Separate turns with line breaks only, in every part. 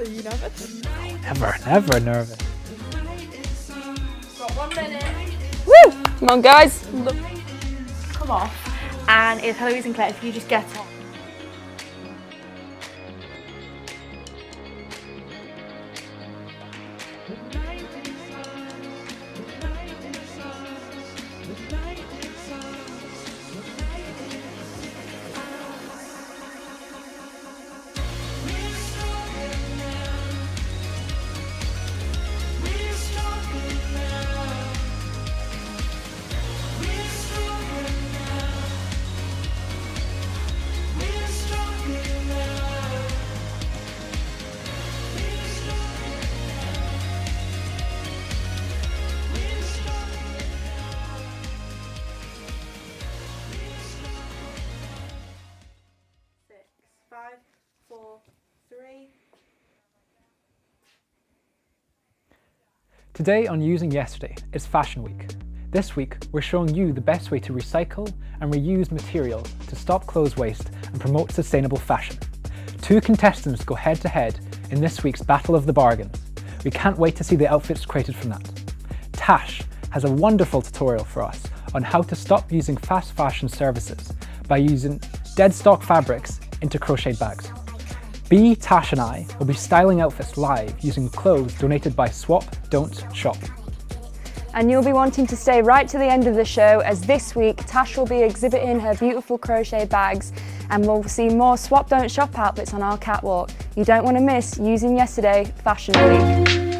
Are you nervous?
Never nervous.
Got 1 minute. Woo! Come on, guys. Come off. And it's Heloise and Claire, if you just get on.
Today on Using Yesterday, it's Fashion Week. This week, we're showing you the best way to recycle and reuse material to stop clothes waste and promote sustainable fashion. 2 contestants go head to head in this week's Battle of the Bargains. We can't wait to see the outfits created from that. Tash has a wonderful tutorial for us on how to stop using fast fashion services by using dead stock fabrics into crocheted bags. B, Tash and I will be styling outfits live using clothes donated by Swap, Don't Shop.
And you'll be wanting to stay right to the end of the show, as this week Tash will be exhibiting her beautiful crochet bags and we'll see more Swap Don't Shop outfits on our catwalk. You don't want to miss Using Yesterday Fashion Week.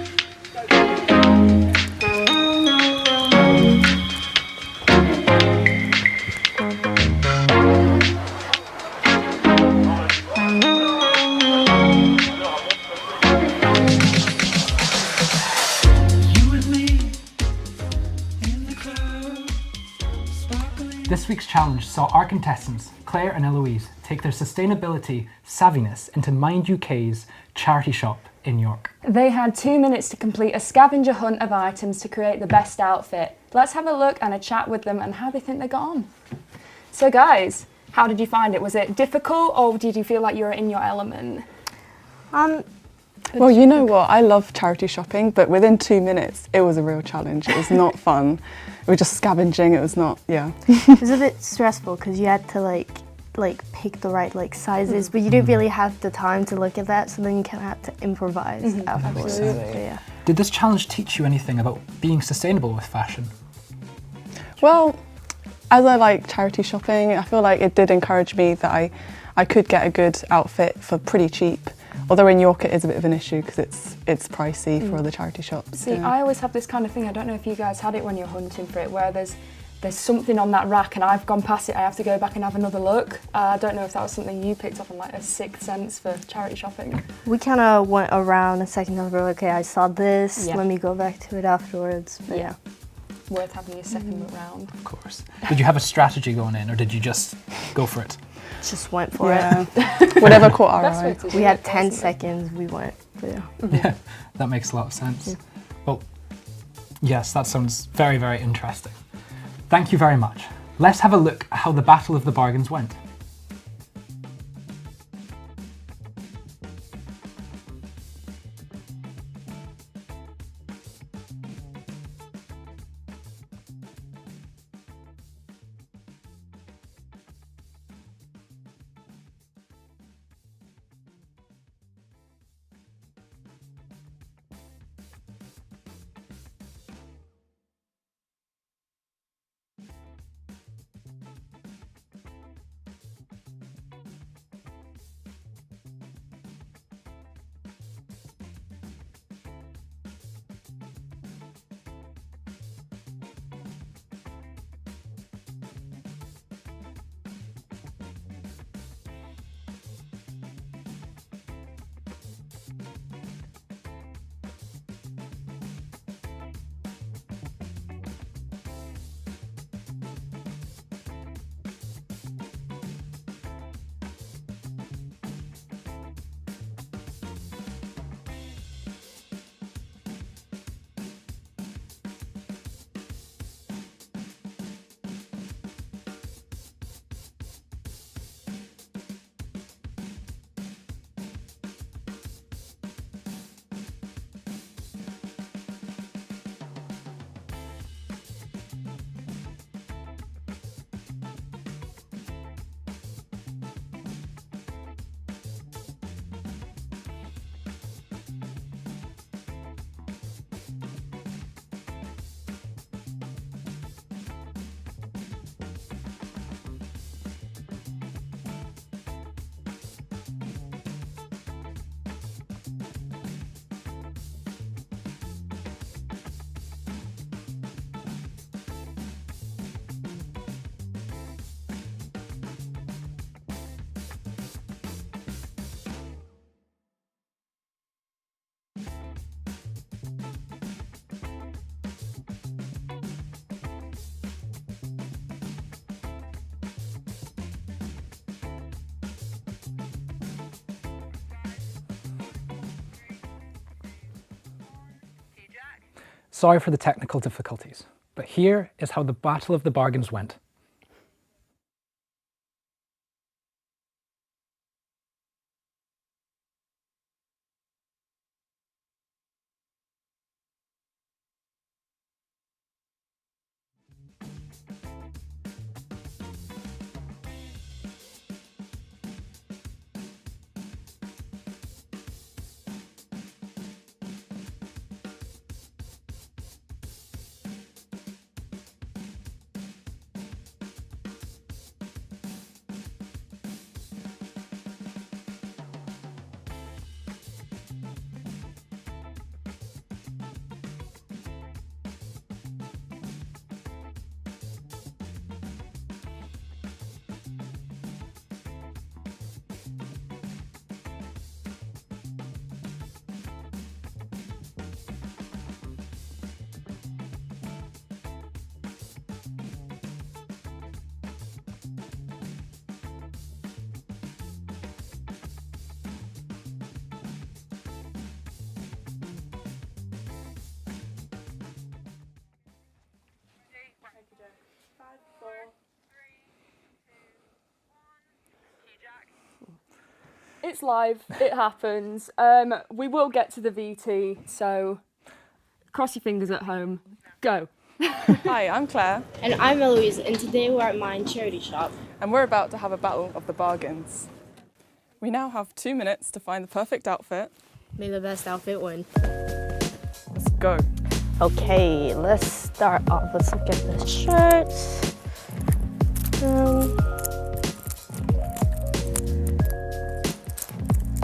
This week's challenge saw our contestants, Claire and Eloise, take their sustainability savviness into Mind UK's charity shop in York.
They had 2 minutes to complete a scavenger hunt of items to create the best outfit. Let's have a look and a chat with them and how they think they got on. So guys, how did you find it? Was it difficult or did you feel like you were in your element?
Well, you know what, I love charity shopping, but within 2 minutes, it was a real challenge. It was not fun. We were just scavenging, it was not, yeah.
It was a bit stressful because you had to like pick the right sizes, but you didn't really have the time to look at that, so then you kind of had to improvise afterwards. So, yeah.
Did this challenge teach you anything about being sustainable with fashion?
Well, as I like charity shopping, I feel like it did encourage me that I could get a good outfit for pretty cheap. Although in York it is a bit of an issue because it's pricey for the charity shops.
See, I always have this kind of thing, I don't know if you guys had it when you're hunting for it, where there's something on that rack and I've gone past it, I have to go back and have another look. I don't know if that was something you picked up on, like a sixth sense for charity shopping.
We kind of went around a second time, we were like, okay, I saw this, let me go back to it afterwards. But yeah.
Worth having a second look round.
Of course. Did you have a strategy going in or did you just go for it?
Just went for it.
Whatever caught our eye.
We had 10 seconds, we went. Yeah.
Yeah, that makes a lot of sense. Yeah. Well, yes, that sounds very, very interesting. Thank you very much. Let's have a look at how the Battle of the Bargains went. Sorry for the technical difficulties, but here is how the Battle of the Bargains went.
It's live, it happens. We will get to the VT, so cross your fingers at home. Go.
Hi, I'm Claire,
And I'm Eloise, and today we're at mine charity shop.
and we're about to have a battle of the bargains. We now have 2 minutes to find the perfect outfit.
May the best outfit win.
Let's go.
Okay, let's start off. Let's look at the shirt.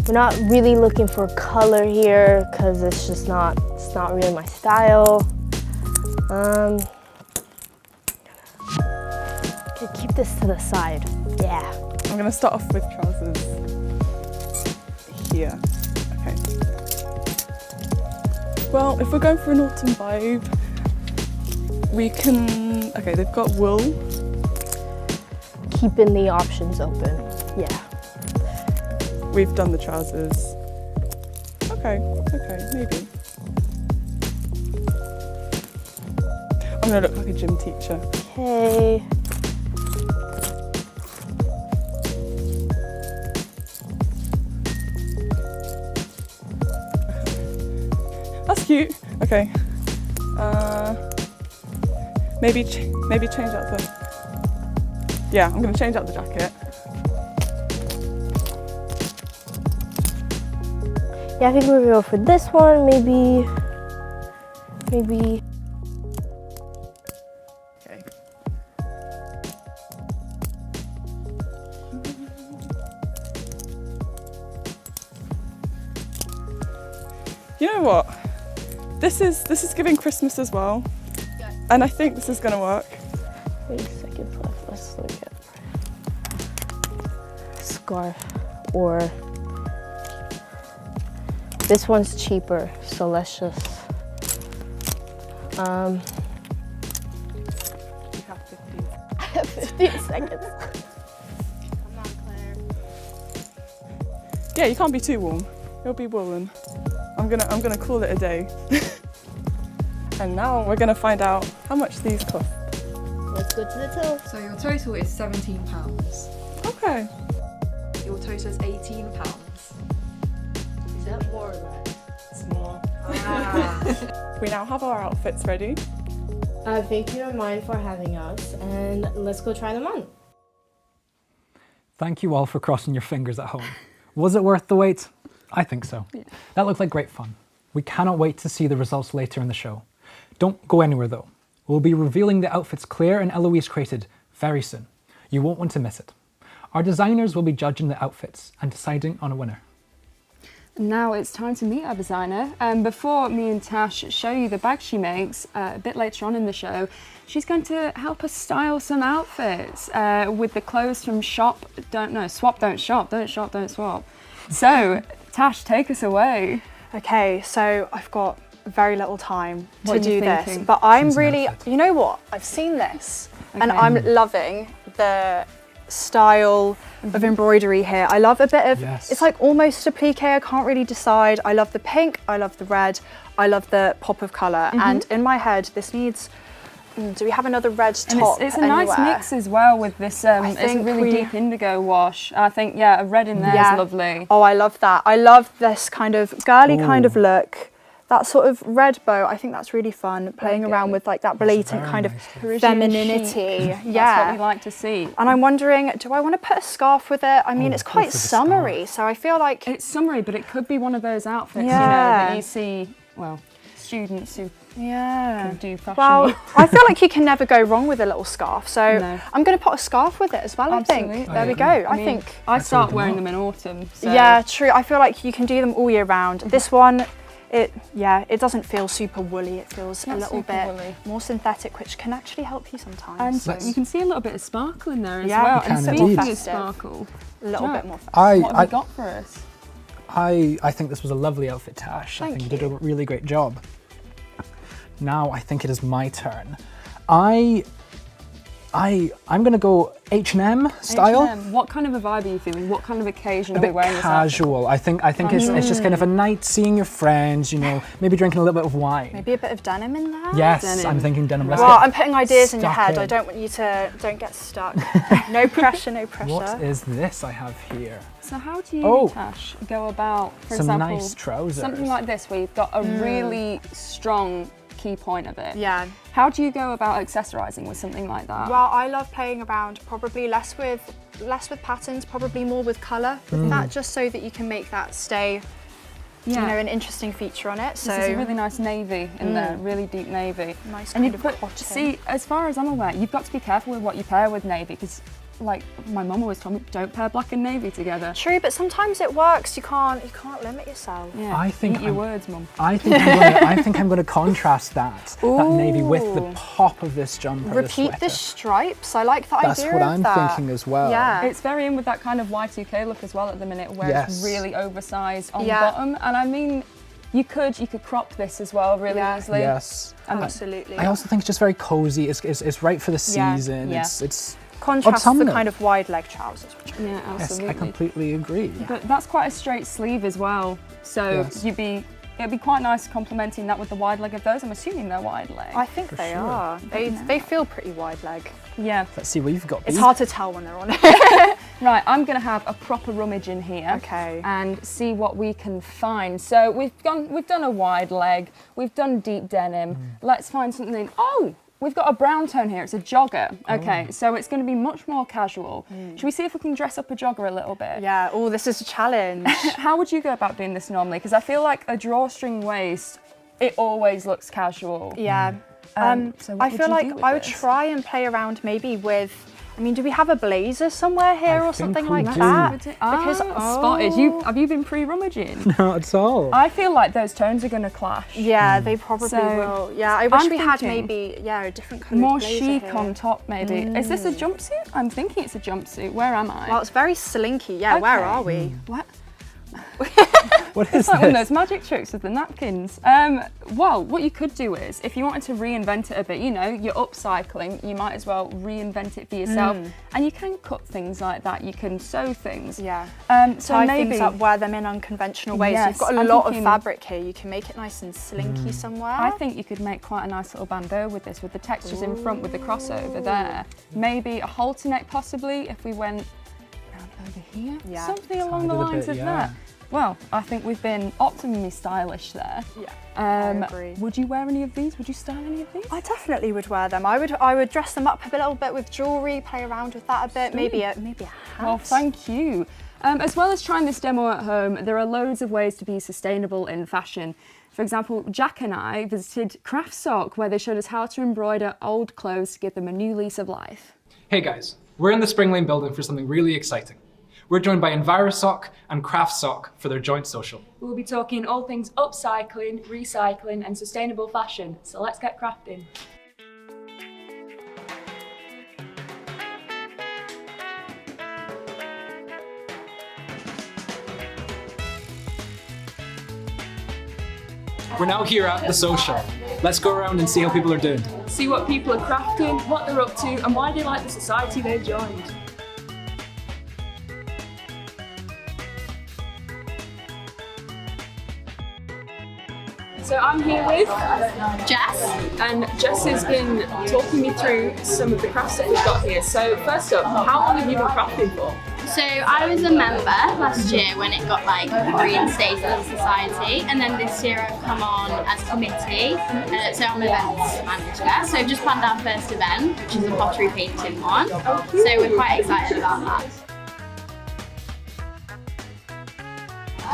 We're not really looking for color here because it's not really my style. Okay, keep this to the side. Yeah.
I'm going to start off with trousers here. Okay. Well, if we're going for an autumn vibe, we can, okay, they've got wool.
Keeping the options open. Yeah.
We've done the trousers. Okay, maybe. I'm gonna look like a gym teacher.
Okay.
That's cute. Okay. Maybe change out the. Yeah, I'm gonna change out the jacket.
Yeah, I think we're gonna go for this one. Maybe.
Okay. You know what? This is giving Christmas as well, and I think this is gonna work.
Wait a second, let's look at scarf or this one's cheaper, so let's just
You have 15.
15 seconds. Come on, Claire.
Yeah, you can't be too warm. You'll be woolen. I'm gonna call it a day. And now we're gonna find out how much these cost.
Let's go to the till.
So your total is £17.
Okay.
Your total is £18.
Is that more or less?
It's more.
We now have our outfits ready.
Thank you, Mine, for having us, and let's go try them on.
Thank you all for crossing your fingers at home. Was it worth the wait? I think so. Yeah. That looked like great fun. We cannot wait to see the results later in the show. Don't go anywhere though. We'll be revealing the outfits Claire and Eloise created very soon. You won't want to miss it. Our designers will be judging the outfits and deciding on a winner.
Now it's time to meet our designer. Before me and Tash show you the bag she makes a bit later on in the show, she's going to help us style some outfits with the clothes from Swap, Don't Shop, Don't Swap. So, Tash, take us away.
Okay, so I've got very little time
What
to
are you
do this,
thinking?
but I'm
Choose an
really,
outfit.
you know what? I've seen this and
Okay.
I'm loving the style of embroidery here. I love a bit of,
Yes.
it's like almost a plique, I can't really decide. I love the pink, I love the red, I love the pop of colour. And in my head, this needs, do we have another red
And
top
it's a nice
anywhere?
mix as well with this, it's a
think
really
we-
deep indigo wash. I think, yeah, a red in there is lovely.
Oh, I love that. I love this kind of girly kind of look. That sort of red bow, I think that's really fun, playing around with like that blatant
very
kind of
nice.
Parisian
femininity.
chic. That's what we like to see.
And I'm wondering, do I want to put a scarf with it? I mean, it's
go
quite
for the
summery, so I feel like
It's summery, but it could be one of those outfits, you know,
Yeah.
that you see, well, students who
yeah.
do fashion.
Well, I feel like you can never go wrong with a little scarf, so
No.
I'm going to put a scarf with it as well.
Absolutely.
I think. There we go.
I
I
mean,
think.
I start
them
wearing
up.
them in autumn. So.
Yeah, true. I feel like you can do them all year round. This one, it doesn't feel super woolly. It feels a
Not
little
super
bit
woolly.
more synthetic, which can actually help you sometimes.
And you can see a little bit of sparkle in there as
Yeah,
well.
you
And
can
speaking
indeed.
of sparkle,
a little
Jack,
bit more.
what have
I,
you got for us?
I think this was a lovely outfit, Tash. I
Thank
think you did a
you.
really great job. Now I think it is my turn. I'm gonna go H&M style.
H&M. What kind of a vibe are you feeling? What kind of occasion
A
are we
bit
wearing this outfit?
casual. I think it's just kind of a night seeing your friends, you know, maybe drinking a little bit of wine.
Maybe a bit of denim in there.
Yes,
Denim.
I'm thinking denim. Let's
Well,
get
I'm putting ideas in your
stuck
head.
in.
I don't want you to don't get stuck. No pressure, no pressure.
What is this I have here?
So how do you,
Oh.
Tash, go about, for
Some
example,
nice trousers.
something like this where you've got a really strong key point of it?
Yeah.
How do you go about accessorising with something like that?
Well, I love playing around, probably less with patterns, probably more with colour with that, just so that you can make that stay, you know, an interesting feature on it. So
This is a really nice navy in there, really deep navy.
Nice
And
kind
you
of
put,
cotton.
see, as far as I'm aware, you've got to be careful with what you pair with navy because, like, my mum always told me, don't pair black and navy together.
True, but sometimes it works. You can't limit yourself.
Yeah.
I think
Eat your
I'm-
words, mum.
I think I'm gonna contrast that navy with the
Ooh.
pop of this jumper.
Repeat
this
the
sweater.
stripes. I like the
That's
idea
what
of
I'm
that.
thinking as well.
Yeah.
It's very in with that kind of Y2K look as well at the minute, where
Yes.
it's really oversized on
Yeah.
the bottom. And I mean, you could crop this as well really
Yeah.
easily.
Yes.
Absolutely.
I also think it's just very cozy. It's right for the
Yeah.
season.
Yeah.
It's
Contrast the
autumnal.
kind of wide leg trousers. Which
Yeah,
yes,
absolutely.
I completely agree.
But that's quite a straight sleeve as well. So
Yes.
it'd be quite nice complementing that with the wide leg of those. I'm assuming they're wide leg.
I think they
sure.
are. They feel pretty wide leg.
Yeah.
Let's see what you've got.
It's
Bea.
hard to tell when they're on it.
Right, I'm gonna have a proper rummage in here.
Okay.
And see what we can find. So we've done a wide leg, we've done deep denim. Let's find something. Oh, we've got a brown tone here. It's a jogger. Okay, so it's going to be much more casual. Should we see if we can dress up a jogger a little bit?
Yeah. Oh, this is a challenge.
How would you go about doing this normally? Because I feel like a drawstring waist, it always looks casual.
Yeah.
So what
I
would
feel
you
like
do with
I would
this?
try and play around maybe with. I mean, do we have a blazer somewhere here
I
or
think
something
we
like
do.
that?
Because spotted. Have you been pre-rummaging?
Not at all.
I feel like those tones are going to clash.
Yeah, they probably
So,
will. Yeah, I wish
I'm
we had
thinking
maybe a different colour.
More chic on top, maybe. Is this a jumpsuit? I'm thinking it's a jumpsuit. Where am I?
Well, it's very slinky. Yeah, where
Okay.
are we?
What?
What is
It's like one of
this?
those magic tricks with the napkins. Well, what you could do is, if you wanted to reinvent it a bit, you know, you're upcycling, you might as well reinvent it for yourself. And you can cut things like that. You can sew things.
Yeah.
So
Tie
maybe
things up, wear them in unconventional ways.
Yes,
You've got a
I'm
lot
thinking-
of fabric here. You can make it nice and slinky somewhere.
I think you could make quite a nice little bandeau with this, with the textures in front, with the crossover there. Maybe a halter neck, possibly, if we went round over here.
Yeah.
Something along the
Sounded a
lines
bit,
of
yeah.
that. Well, I think we've been optimally stylish there.
Yeah, I agree.
Would you wear any of these? Would you style any of these?
I definitely would wear them. I would dress them up a little bit with jewellery, play around with that a bit, maybe a hat.
Well, thank you. As well as trying this demo at home, there are loads of ways to be sustainable in fashion. For example, Jack and I visited Craft Sock, where they showed us how to embroider old clothes to give them a new lease of life.
Hey guys, we're in the Spring Lane building for something really exciting. We're joined by EnviroSock and Craft Sock for their joint social.
We'll be talking all things upcycling, recycling and sustainable fashion, so let's get crafting.
We're now here at the social. Let's go around and see how people are doing.
See what people are crafting, what they're up to and why they like the society they've joined. So I'm here with
Jess.
and Jess has been talking me through some of the crafts that we've got here. So first up, how long have you been crafting for?
So I was a member last year when it got like reinstated as a society, and then this year I've come on as committee, so I'm events manager. So I've just planned our first event, which is a pottery painting one. So we're quite excited about that.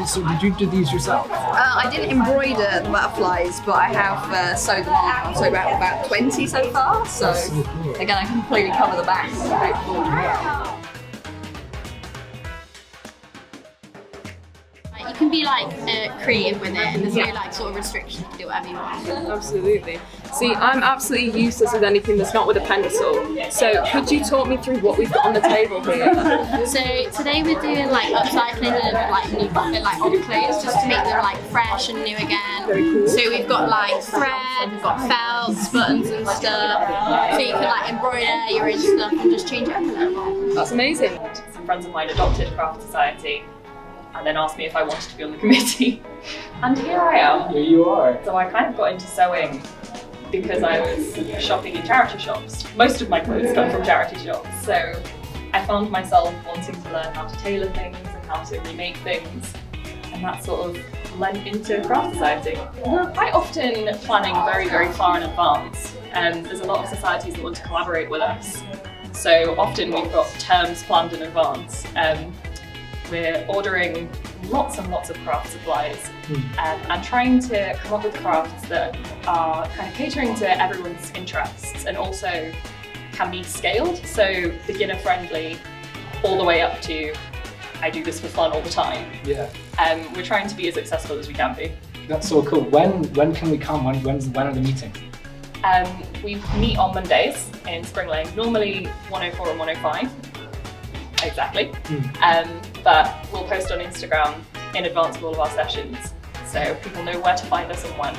So did you do these yourself?
I didn't embroider the butterflies, but I have sewed them on. So about 20 so far. So again, I completely cover the back.
You can be like creative with it, and there's no like sort of restriction to do whatever you want.
Absolutely. See, I'm absolutely useless with anything that's not with a pencil. So could you talk me through what we've got on the table here?
So today we're doing like upcycling and like new like old clothes just to make them like fresh and new again.
Very cool.
So we've got like thread, we've got felts, buttons and stuff. So you can like embroider your own stuff and just change it up a little.
That's amazing.
Some friends of mine adopted Craft Society and then asked me if I wanted to be on the committee. And here I am.
Here you are.
So I kind of got into sewing because I was shopping in charity shops. Most of my clothes come from charity shops. So I found myself wanting to learn how to tailor things and how to remake things. And that sort of led into Craft Society. We're quite often planning very, very far in advance. And there's a lot of societies that want to collaborate with us. So often we've got terms planned in advance. We're ordering lots and lots of craft supplies and trying to come up with crafts that are kind of catering to everyone's interests and also can be scaled, so beginner friendly all the way up to I do this for fun all the time.
Yeah.
We're trying to be as accessible as we can be.
That's so cool. When can we come? When are the meetings?
We meet on Mondays in Spring Lane, normally 104 and 105. Exactly. But we'll post on Instagram in advance of all of our sessions, so people know where to find us and when.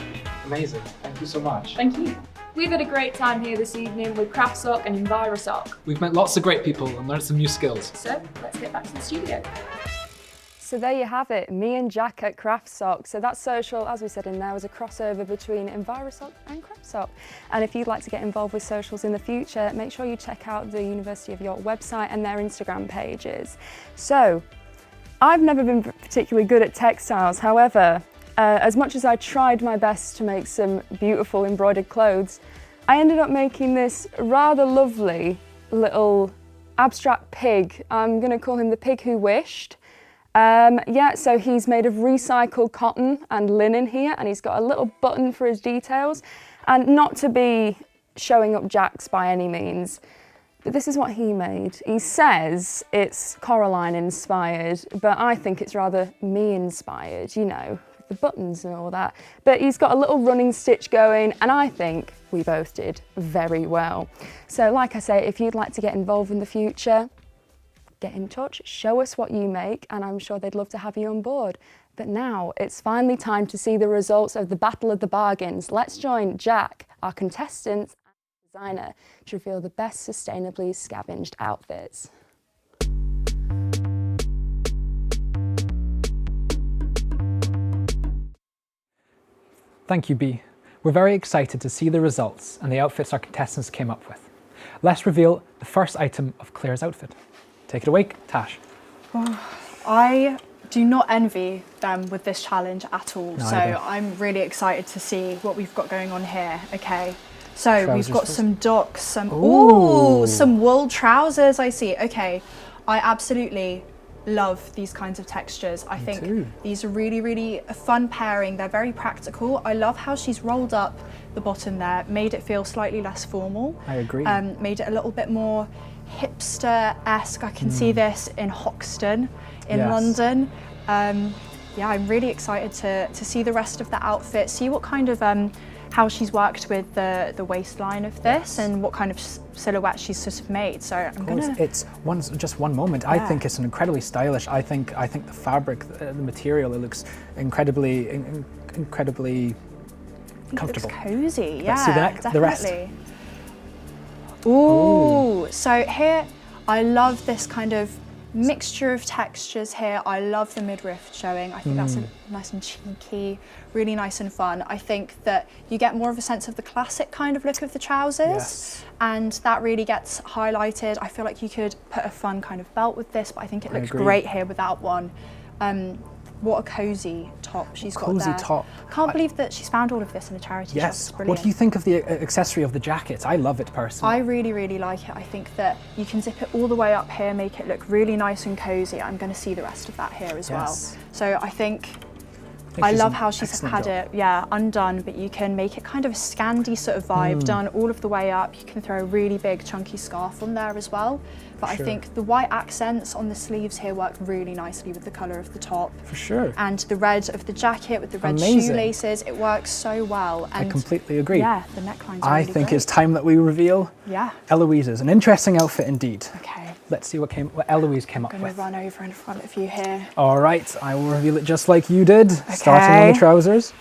Amazing. Thank you so much.
Thank you.
We've had a great time here this evening with Craft Sock and EnviroSock.
We've met lots of great people and learned some new skills.
So let's get back to the studio.
So there you have it, me and Jack at Craft Sock. So that social, as we said in there, was a crossover between EnviroSock and Craft Sock. And if you'd like to get involved with socials in the future, make sure you check out the University of York website and their Instagram pages. So, I've never been particularly good at textiles. However, as much as I tried my best to make some beautiful embroidered clothes, I ended up making this rather lovely little abstract pig. I'm going to call him the pig who wished. Yeah, so he's made of recycled cotton and linen here, and he's got a little button for his details. And not to be showing up Jack's by any means, but this is what he made. He says it's Coraline inspired, but I think it's rather me inspired, you know, the buttons and all that. But he's got a little running stitch going, and I think we both did very well. So like I say, if you'd like to get involved in the future, get in touch, show us what you make, and I'm sure they'd love to have you on board. But now it's finally time to see the results of the Battle of the Bargains. Let's join Jack, our contestant and designer, to reveal the best sustainably scavenged outfits.
Thank you, Bea. We're very excited to see the results and the outfits our contestants came up with. Let's reveal the first item of Claire's outfit. Take it away, Tash.
I do not envy them with this challenge at all.
No,
so
I don't.
I'm really excited to see what we've got going on here. Okay. So
Trousers
we've got
first.
some docks, some
Ooh.
some wool trousers, I see. Okay. I absolutely love these kinds of textures. I think
too.
these are really, really a fun pairing. They're very practical. I love how she's rolled up the bottom there, made it feel slightly less formal.
I agree.
Made it a little bit more hipster-esque. I can see this in Hoxton in
Yes.
London. Yeah, I'm really excited to see the rest of the outfit, see what kind of how she's worked with the waistline of this and what kind of silhouette she's sort of made. So I'm gonna.
It's just one moment. I think it's an incredibly stylish. I think the fabric, the material, it looks incredibly comfortable.
It looks cozy.
Let's
Yeah,
see the
definitely.
rest.
Ooh, so here I love this kind of Mixture of textures here. I love the midriff showing. I think that's nice and cheeky, really nice and fun. I think that you get more of a sense of the classic kind of look of the trousers, and that really gets highlighted. I feel like you could put a fun kind of belt with this, but I think it looks great here without one. What a cozy top she's got there.
Cozy top.
Can't believe that she's found all of this in a charity shop.
Yes.
It's brilliant.
What do you think of the accessory of the jacket? I love it personally.
I really, really like it. I think that you can zip it all the way up here, make it look really nice and cozy. I'm going to see the rest of that here as well. So I think I love how she's had it, undone, but you can make it kind of a Scandi sort of vibe, done all of the way up. You can throw a really big chunky scarf on there as well. But I think the white accents on the sleeves here work really nicely with the colour of the top.
For sure.
And the red of the jacket with the red shoelaces, it works so well. And
I completely agree.
Yeah, the neckline's
I
really
think
great.
it's time that we reveal Eloise's. An interesting outfit indeed.
Okay.
Let's see what Eloise came up
I'm going
with.
to run over in front of you here.
All right, I will reveal it just like you did, starting on the trousers.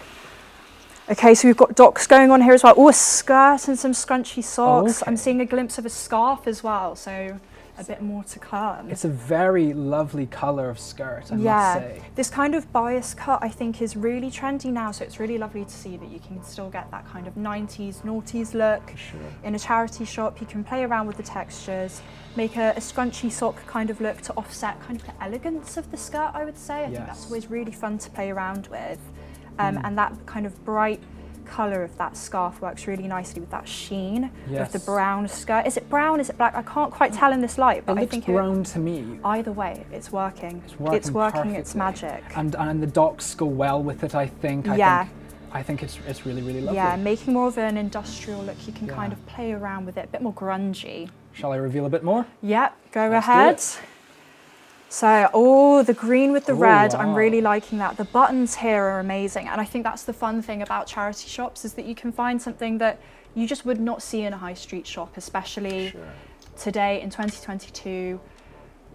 Okay, so we've got docks going on here as well. Oh, a skirt and some scrunchy socks. I'm seeing a glimpse of a scarf as well, so a bit more to come.
It's a very lovely colour of skirt, I must say.
This kind of bias cut I think is really trendy now, so it's really lovely to see that you can still get that kind of 90s, noughties look. In a charity shop. You can play around with the textures, make a scrunchy sock kind of look to offset kind of the elegance of the skirt, I would say. I think that's always really fun to play around with. And that kind of bright colour of that scarf works really nicely with that sheen of the brown skirt. Is it brown? Is it black? I can't quite tell in this light, but
It
I
looks
think
brown to me.
Either way, it's working.
It's working,
it's magic.
And the docks go well with it, I think. I think it's really, really lovely.
Yeah, making more of an industrial look. You can kind of play around with it, a bit more grungy.
Shall I reveal a bit more?
Yep, go ahead. So, the green with the red, I'm really liking that. The buttons here are amazing, and I think that's the fun thing about charity shops is that you can find something that you just would not see in a high street shop, especially today in 2022.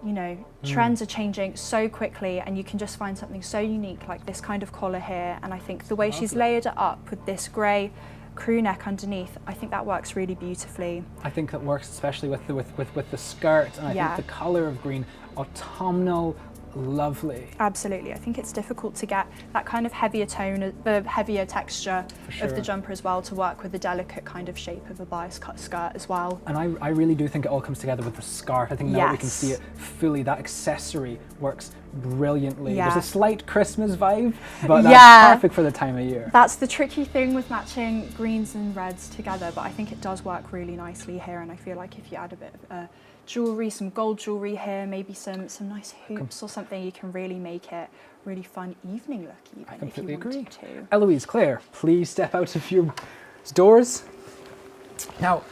You know, trends are changing so quickly, and you can just find something so unique like this kind of collar here. And I think the way she's layered it up with this grey crew neck underneath, I think that works really beautifully.
I think that works especially with the skirt, and I think the colour of green, autumnal, lovely.
Absolutely. I think it's difficult to get that kind of heavier tone, the heavier texture of the jumper as well to work with the delicate kind of shape of a bias cut skirt as well.
And I really do think it all comes together with the scarf. I think now we can see it fully. That accessory works brilliantly. There's a slight Christmas vibe, but that's perfect for the time of year.
That's the tricky thing with matching greens and reds together, but I think it does work really nicely here, and I feel like if you add a bit of jewellery, some gold jewellery here, maybe some nice hoops or something, you can really make it really fun evening look even. I completely agree.
Eloise, Claire, please step out of your doors. Now,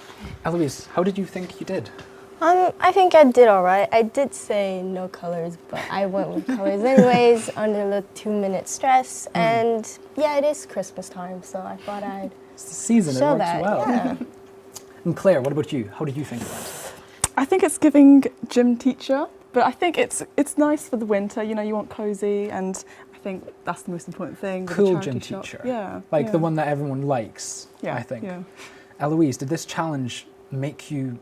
Eloise, how did you think you did?
I think I did all right. I did say no colors, but I went with colors anyways under the 2-minute stress. And yeah, it is Christmas time, so I thought I'd
it's the season,
show
it works
that.
well.
Yeah.
And Claire, what about you? How did you think it went?
I think it's giving gym teacher, but I think it's nice for the winter. You know, you want cozy, and I think that's the most important thing. With
Cool
a charity
gym
shop.
teacher.
Yeah.
Like the one that everyone likes, I think.
Yeah.
Eloise, did this challenge make you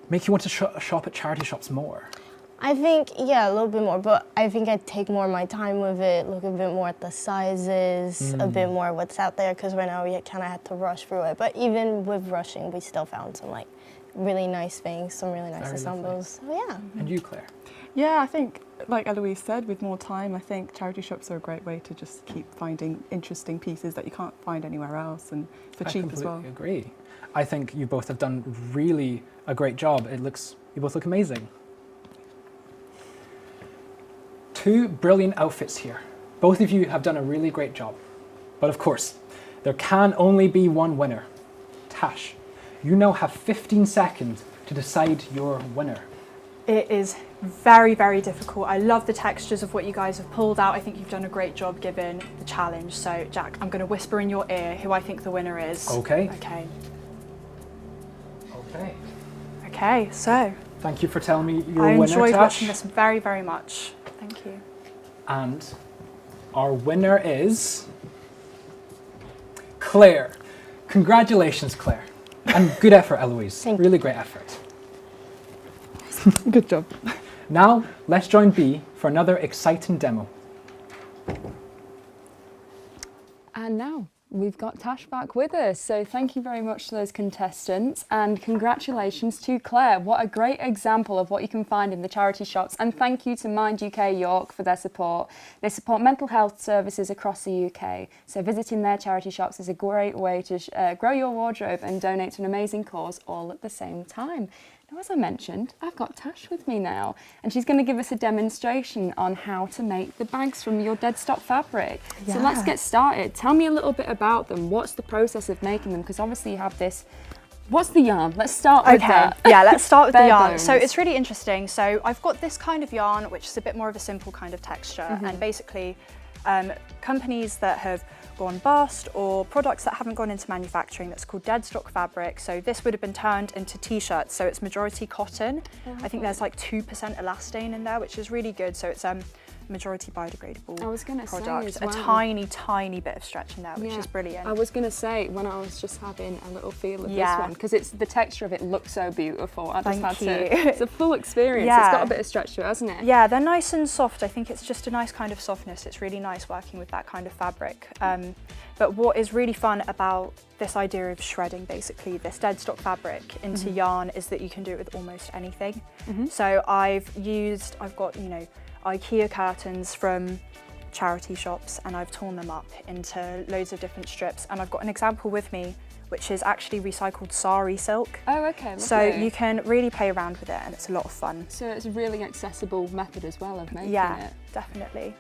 want to shop at charity shops more?
I think, yeah, a little bit more, but I think I'd take more of my time with it, look a bit more at the sizes, a bit more what's out there, because right now we kind of had to rush through it. But even with rushing, we still found some like really nice things, some really nice ensembles. So yeah.
And you, Claire?
Yeah, I think, like Eloise said, with more time, I think charity shops are a great way to just keep finding interesting pieces that you can't find anywhere else, and for cheap as well.
I completely agree. I think you both have done really a great job. You both look amazing. 2 brilliant outfits here. Both of you have done a really great job. But of course, there can only be one winner. Tash, you now have 15 seconds to decide your winner.
It is very, very difficult. I love the textures of what you guys have pulled out. I think you've done a great job given the challenge. So Jack, I'm going to whisper in your ear who I think the winner is.
Okay.
Okay.
Okay.
Okay, so.
Thank you for telling me your winner,
I enjoyed
Tash.
watching this very, very much. Thank you.
And our winner is Claire. Congratulations, Claire. And good effort, Eloise. Really great effort.
Good job.
Now, let's join Bea for another exciting demo.
And now we've got Tash back with us. So thank you very much to those contestants, and congratulations to Claire. What a great example of what you can find in the charity shops. And thank you to Mind UK York for their support. They support mental health services across the UK. So visiting their charity shops is a great way to grow your wardrobe and donate to an amazing cause all at the same time. Now, as I mentioned, I've got Tash with me now, and she's going to give us a demonstration on how to make the bags from your dead stock fabric.
Yeah.
So let's get started. Tell me a little bit about them. What's the process of making them? Because obviously you have this. What's the yarn? Let's start with that.
Yeah, let's start with the
Bare
yarn.
bones.
So it's really interesting. So I've got this kind of yarn, which is a bit more of a simple kind of texture, and basically companies that have gone bust or products that haven't gone into manufacturing, that's called dead stock fabric. So this would have been turned into t-shirts, so it's majority cotton. I think there's like 2% elastane in there, which is really good. So it's majority biodegradable
I was going to
product.
say as well.
A tiny bit of stretch in there, which is brilliant.
I was going to say, when I was just having a little feel of this
Yeah.
one, because it's the texture of it looks so beautiful. I just
Thank
had
you.
to. It's a full experience.
Yeah.
It's got a bit of stretch to it, hasn't it?
Yeah, they're nice and soft. I think it's just a nice kind of softness. It's really nice working with that kind of fabric. But what is really fun about this idea of shredding basically this dead stock fabric into yarn is that you can do it with almost anything. So I've got, you know, IKEA curtains from charity shops, and I've torn them up into loads of different strips, and I've got an example with me which is actually recycled sari silk.
Oh, okay. Lovely.
So you can really play around with it, and it's a lot of fun.
So it's a really accessible method as well of making
Yeah,
it.
definitely.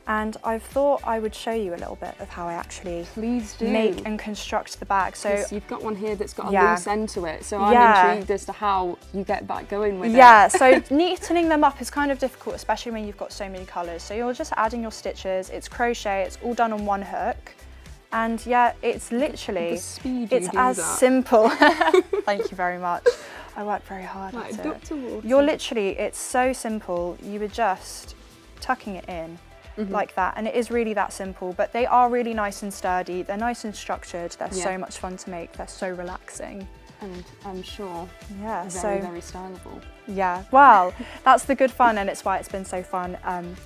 And I thought I would show you a little bit of how I actually
Please do.
make and construct the bag. So
'Cause you've got one here that's got a
Yeah.
loose end to it, so
Yeah.
I'm intrigued as to how you get that going with it.
yeah, so neatening them up is kind of difficult, especially when you've got so many colours. So you're just adding your stitches, it's crochet, it's all done on one hook. And yeah, it's literally,
The speed
it's
you do
as
that.
simple. Thank you very much. I work very hard
Like
at
duck
it.
to water.
You're literally, it's so simple. You were just tucking it in like that, and it is really that simple, but they are really nice and sturdy. They're nice and structured. They're
Yeah.
so much fun to make. They're so relaxing.
And I'm sure
Yeah,
very, very stylable.
yeah, well, that's the good fun, and it's why it's been so fun.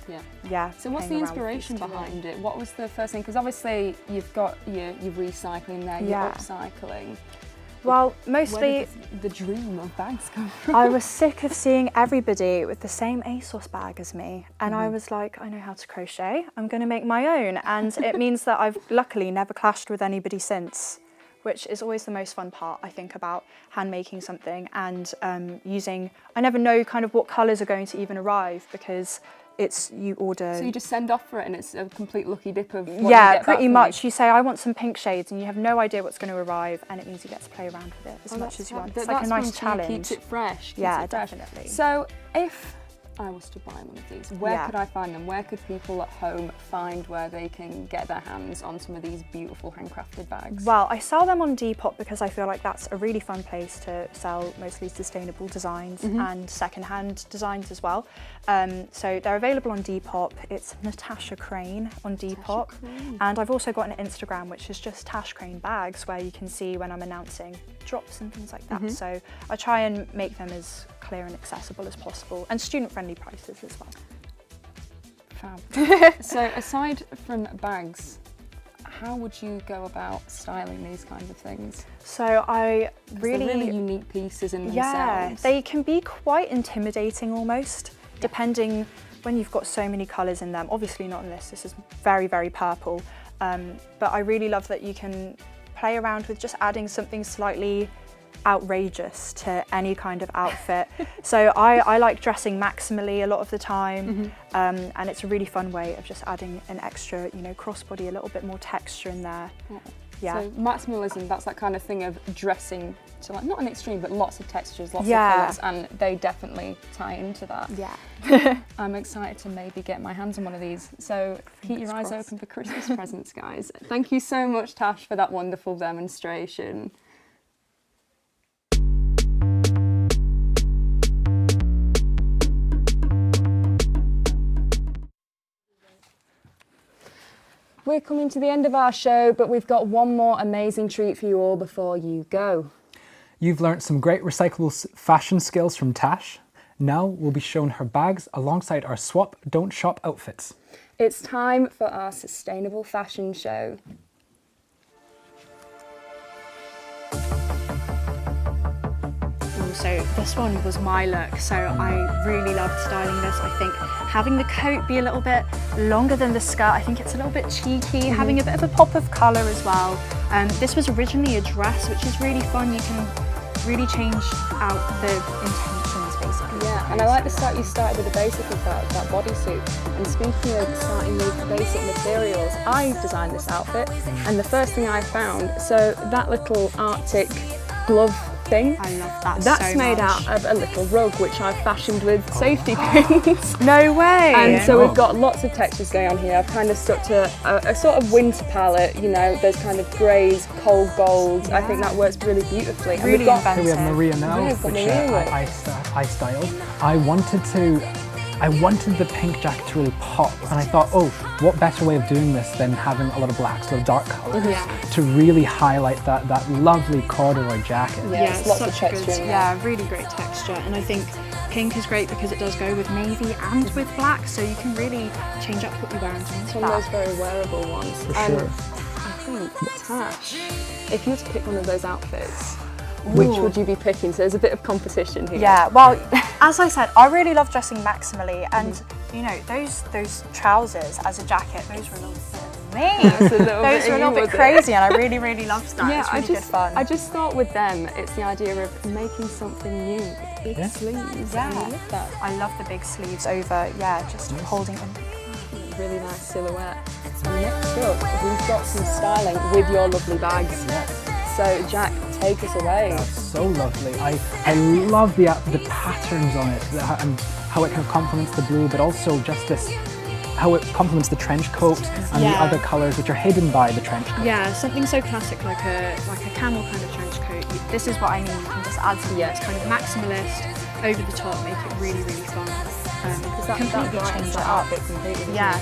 Yeah.
Yeah.
So what's the
playing around with
inspiration
these two.
behind it? What was the first thing? Because obviously you've got your recycling there, your
Yeah.
upcycling.
Well,
Where
mostly
did the dream of bags come from?
I was sick of seeing everybody with the same ASOS bag as me, and I was like, I know how to crochet, I'm going to make my own, and it means that I've luckily never clashed with anybody since, which is always the most fun part, I think, about hand making something and I never know kind of what colours are going to even arrive, because you order.
So you just send off for it and it's a complete lucky dip of what you
Yeah,
get back
pretty
from
much.
it.
You say, I want some pink shades, and you have no idea what's going to arrive, and it means you get to play around with it as
Oh,
much
that's
as you
fab.
want.
But
It's like a
that's
nice
fun too,
challenge.
Keeps it fresh. Keeps
Yeah,
it fresh.
definitely.
So if I was to buy one of these, where
Yeah.
could I find them? Where could people at home find where they can get their hands on some of these beautiful handcrafted bags?
Well, I sell them on Depop because I feel like that's a really fun place to sell mostly sustainable designs and secondhand designs as well. So they're available on Depop. It's Natasha Crane on Depop. And I've also got an Instagram, which is just Tash Crane Bags, where you can see when I'm announcing drops and things like that. So I try and make them as clear and accessible as possible, and student-friendly prices as well.
Fab. So aside from bags, how would you go about styling these kinds of things?
So I
'Cause
really,
they're really unique pieces in
yeah,
themselves.
they can be quite intimidating almost, depending when you've got so many colours in them. Obviously not in this, this is very, very purple. But I really love that you can play around with just adding something slightly outrageous to any kind of outfit. So I like dressing maximally a lot of the time, and it's a really fun way of just adding an extra, you know, crossbody, a little bit more texture in there. Yeah.
So maximalism, that's that kind of thing of dressing to, like, not an extreme, but lots of textures, lots
Yeah.
of colours, and they definitely tie into that.
Yeah.
I'm excited to maybe get my hands on one of these. So keep your eyes open for Christmas presents, guys. Thank you so much, Tash, for that wonderful demonstration. We're coming to the end of our show, but we've got one more amazing treat for you all before you go.
You've learnt some great recyclable fashion skills from Tash, Now we'll be showing her bags alongside our swap, don't shop outfits.
It's time for our sustainable fashion show.
So this one was my look, so I really loved styling this. I think having the coat be a little bit longer than the skirt, I think it's a little bit cheeky, having a bit of a pop of colour as well. This was originally a dress, which is really fun. You can really change out the intentions basically.
Yeah, and I like the start you started with the basic of that bodysuit. And speaking of starting with basic materials, I designed this outfit, and the first thing I found, so that little Arctic glove thing.
I love that.
That's
so
made
much.
out of a little rug which I've fashioned with safety pins.
No way!
And so we've got lots of textures going on here. I've kind of stuck to a sort of winter palette, you know, those kind of greys, cold golds. I think that works really beautifully. And
Really
we've got,
inventive.
Here we have Maria now,
Yeah,
which
we've got Maria.
I styled. I wanted the pink jacket to really pop, and I thought, oh, what better way of doing this than having a lot of blacks, a lot of dark colours, to really highlight that lovely corduroy jacket.
yeah, lots of
such
texture in there.
yeah, really great texture. And I think pink is great because it does go with navy and with black, so you can really change up what you wear
It's
into
one of
that.
those very wearable ones.
For
And
sure.
I think, Tash, if you were to pick one of those outfits, which would you be picking? So there's a bit of competition here.
Yeah, well, as I said, I really love dressing maximally, and you know, those trousers as a jacket, those were a little bit of me. Those were a little bit crazy, and I really, really loved that.
Yeah,
It's really good fun.
I just thought with them, it's the idea of making something new with big sleeves.
Yeah.
And I love that.
I love the big sleeves over, just holding them.
Really nice silhouette. And next up, we've got some styling with your lovely bags. So Jack, take us away.
That's so lovely. I love the patterns on it and how it kind of complements the blue, but also just this, how it complements the trench coat and the other colours which are hidden by the trench coat.
Yeah, something so classic like a camel kind of trench coat. This is what I mean. You can just add something that's kind of maximalist over the top, make it really, really fun. Completely change it up.
Completely.
Yeah.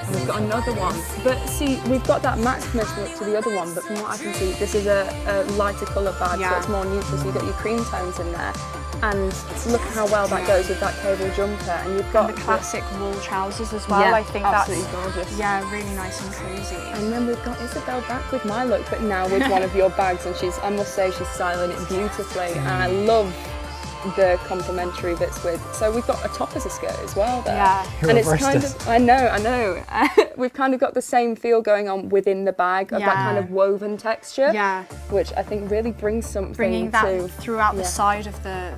And we've got another one. But see, we've got that maximalist look to the other one, but from what I can see, this is a lighter colour bag, so it's more neutral, so you've got your cream tones in there. And look how well that goes with that cable jumper. And you've got
the classic wool trousers as well.
Yeah,
I think
absolutely
that's
gorgeous.
Yeah, really nice and cozy.
And then we've got Isabel back with my look, but now with one of your bags, and I must say, she's styling it beautifully, and I love the complementary bits with. So we've got a top as a skirt as well there.
Yeah.
And it's kind of, I know. We've kind of got the same feel going on within the bag of that kind of woven texture.
Yeah.
Which I think really brings something
Bringing that
to
throughout the side of the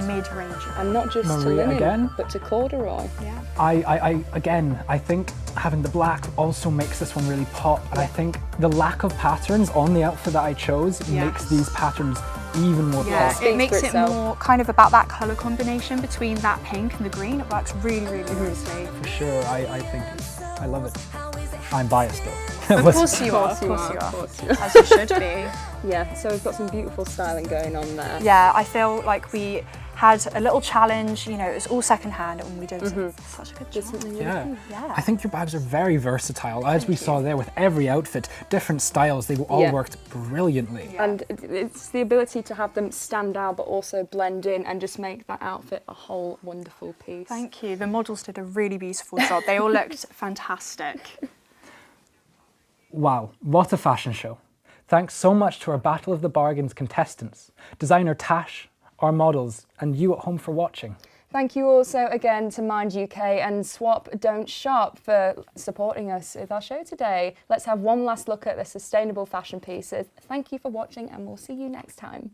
mid-range.
And not just to
Maria
linen,
again.
but to corduroy.
Yeah.
I think having the black also makes this one really pop, and I think the lack of patterns on the outfit that I chose makes these patterns even more pop.
It makes it more kind of about that colour combination between that pink and the green. It works really, really nicely.
For sure, I think I love it. I'm biased though.
Of course you are. As you should be.
Yeah, so we've got some beautiful styling going on there.
Yeah, I feel like we had a little challenge, you know, it was all second-hand and we did such a good job.
Yeah. I think your bags are very versatile. As we saw there with every outfit, different styles, they all worked brilliantly.
Yeah. And it's the ability to have them stand out but also blend in and just make that outfit a whole wonderful piece.
Thank you. The models did a really beautiful job. They all looked fantastic.
Wow, what a fashion show. Thanks so much to our Battle of the Bargains contestants, designer Tash, our models, and you at home for watching.
Thank you also again to Mind UK and Swap Don't Shop for supporting us with our show today. Let's have one last look at the sustainable fashion pieces. Thank you for watching and we'll see you next time.